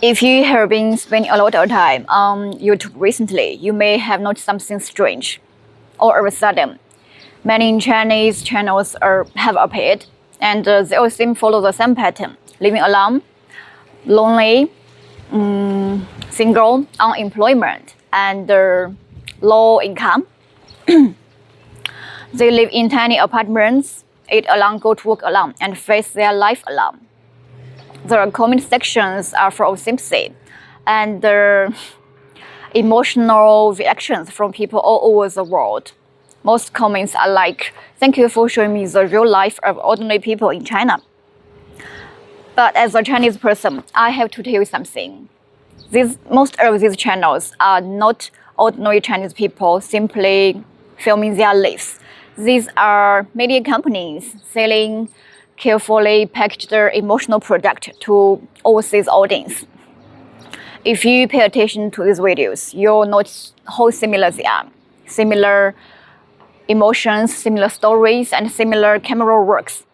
If you have been spending a lot of time on YouTube recently, you may have noticed something strange. All of a sudden, many Chinese channels have appeared, and they all seem to follow the same pattern: living alone, lonely, single, unemployment, and low income. They live in tiny apartments, eat alone, go to work alone, and face their life alone. The comment sections are full of sympathy, and the emotional reactions from people all over the world. Most comments are like, "Thank you for showing me the real life of ordinary people in China." But as a Chinese person, I have to tell you something. Most of these channels are not ordinary Chinese people simply filming their lives. These are media companies selling carefully packaged emotional product to overseas audience. If you pay attention to these videos, you'll notice how similar they are. Similar emotions, similar stories, and similar camera works.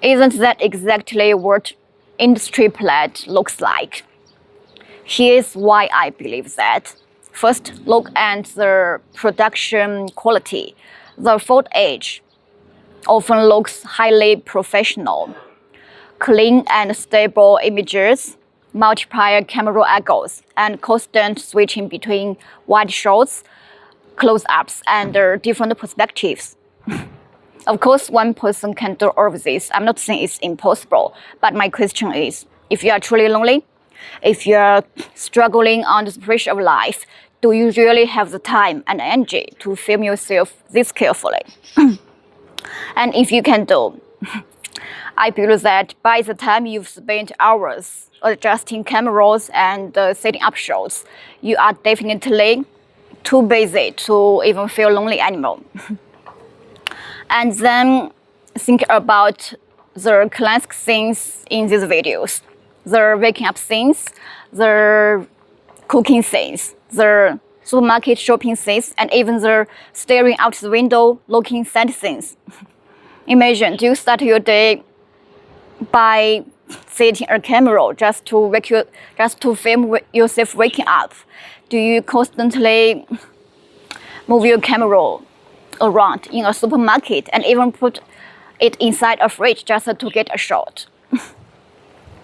Isn't that exactly what industry plot looks like? Here's why I believe that. First, look at the production quality. The footage often looks highly professional. Clean and stable images, multiplier camera angles, and constant switching between wide shots, close-ups, and different perspectives. Of course, one person can do all of this. I'm not saying it's impossible, but my question is, if you are truly lonely, if you are struggling under the pressure of life, do you really have the time and energy to film yourself this carefully? And if you can do, I believe that by the time you've spent hours adjusting cameras and setting up shots, you are definitely too busy to even feel lonely anymore. And then think about the classic scenes in these videos: the waking up scenes, the cooking scenes, the supermarket shopping scenes, and even the staring out the window looking sad scenes. Imagine, do you start your day by setting a camera just to film yourself waking up? Do you constantly move your camera around in a supermarket and even put it inside a fridge just to get a shot?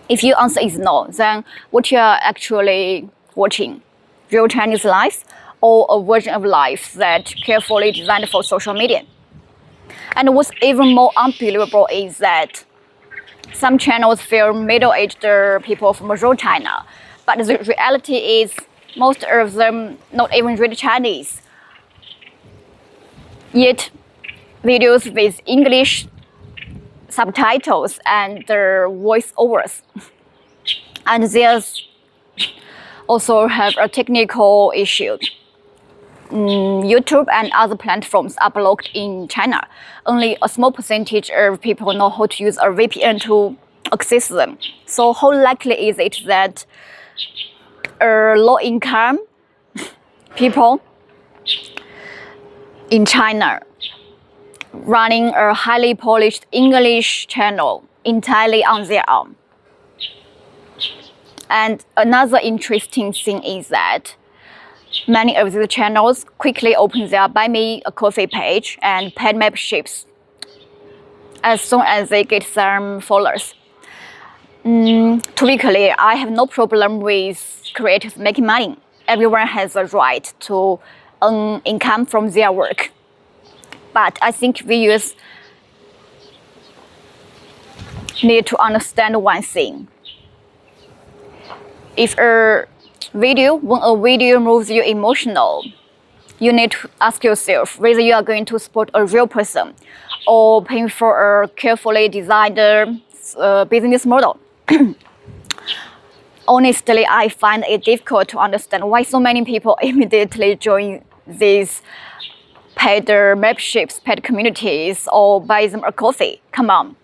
If your answer is no, then what you are actually watching? Real Chinese life, or a version of life that carefully designed for social media? And what's even more unbelievable is that some channels film middle-aged people from rural China, but the reality is most of them not even read Chinese. Yet, videos with English subtitles and voiceovers. And there's also have a technical issue. YouTube and other platforms are blocked in China. Only a small percentage of people know how to use a VPN to access them. So how likely is it that low-income people in China running a highly polished English channel entirely on their own? And another interesting thing is that many of these channels quickly open their Buy Me a Coffee page and paid memberships as soon as they get some followers. To be clear, I have no problem with creators making money. Everyone has a right to earn income from their work. But I think viewers need to understand one thing. When a video moves you emotional, you need to ask yourself whether you are going to support a real person or paying for a carefully designed business model. Honestly, I find it difficult to understand why so many people immediately join these paid memberships, paid communities, or buy them a coffee. Come on,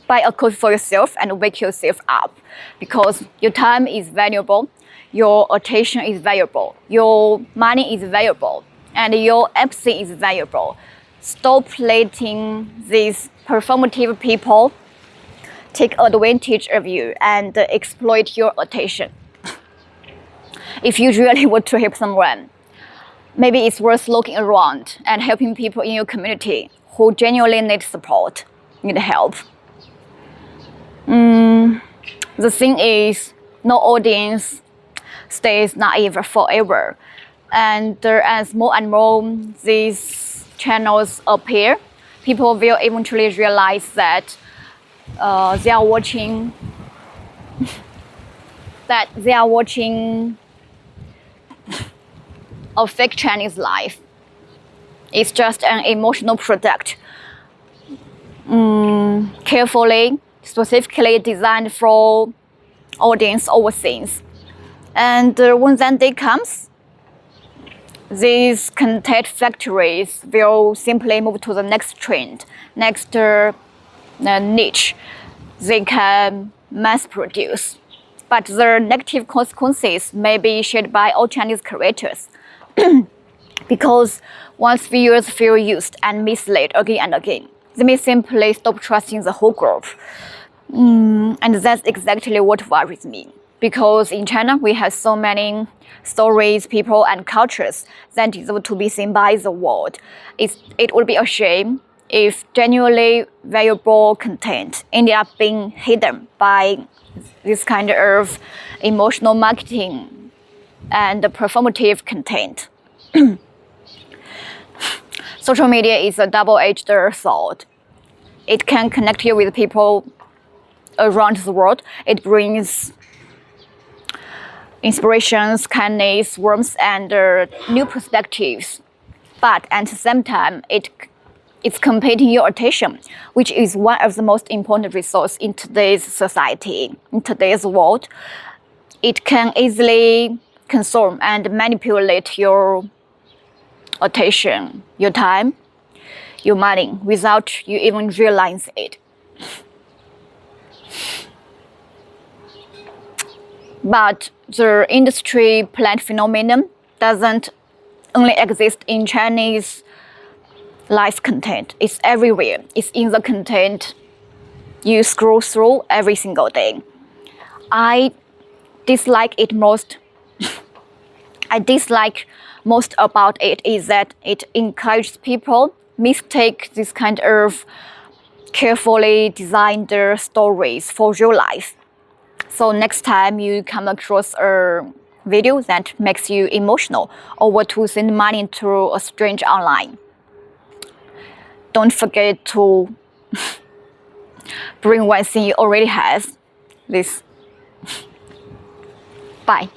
buy a coffee for yourself and wake yourself up, because your time is valuable, your attention is valuable, your money is valuable, and your empathy is valuable. Stop letting these performative people take advantage of you and exploit your attention. If you really want to help someone, maybe it's worth looking around and helping people in your community who genuinely need support, need help. The thing is, no audience stays naive forever. And as more and more these channels appear, people will eventually realize that they are watching a fake Chinese life. It's just an emotional product, carefully, specifically designed for audience overseas. And when that day comes, these content factories will simply move to the next trend, next niche they can mass produce. But the negative consequences may be shared by all Chinese creators. Because once viewers feel used and misled again and again, they may simply stop trusting the whole group. And that's exactly what worries me. Because in China, we have so many stories, people, and cultures that deserve to be seen by the world. It would be a shame if genuinely valuable content ended up being hidden by this kind of emotional marketing and performative content. Social media is a double-edged sword. It can connect you with people around the world. It brings inspirations, kindness, warmth, and new perspectives. But at the same time, it's competing your attention, which is one of the most important resources in today's society, in today's world. It can easily consume and manipulate your attention, your time, your money, without you even realize it. But the industry plant phenomenon doesn't only exist in Chinese live content. It's everywhere. It's in the content you scroll through every single day. I dislike most about it is that it encourages people mistake this kind of carefully designed stories for real life. So next time you come across a video that makes you emotional or want to send money to a stranger online, don't forget to bring one thing you already have. This. Bye.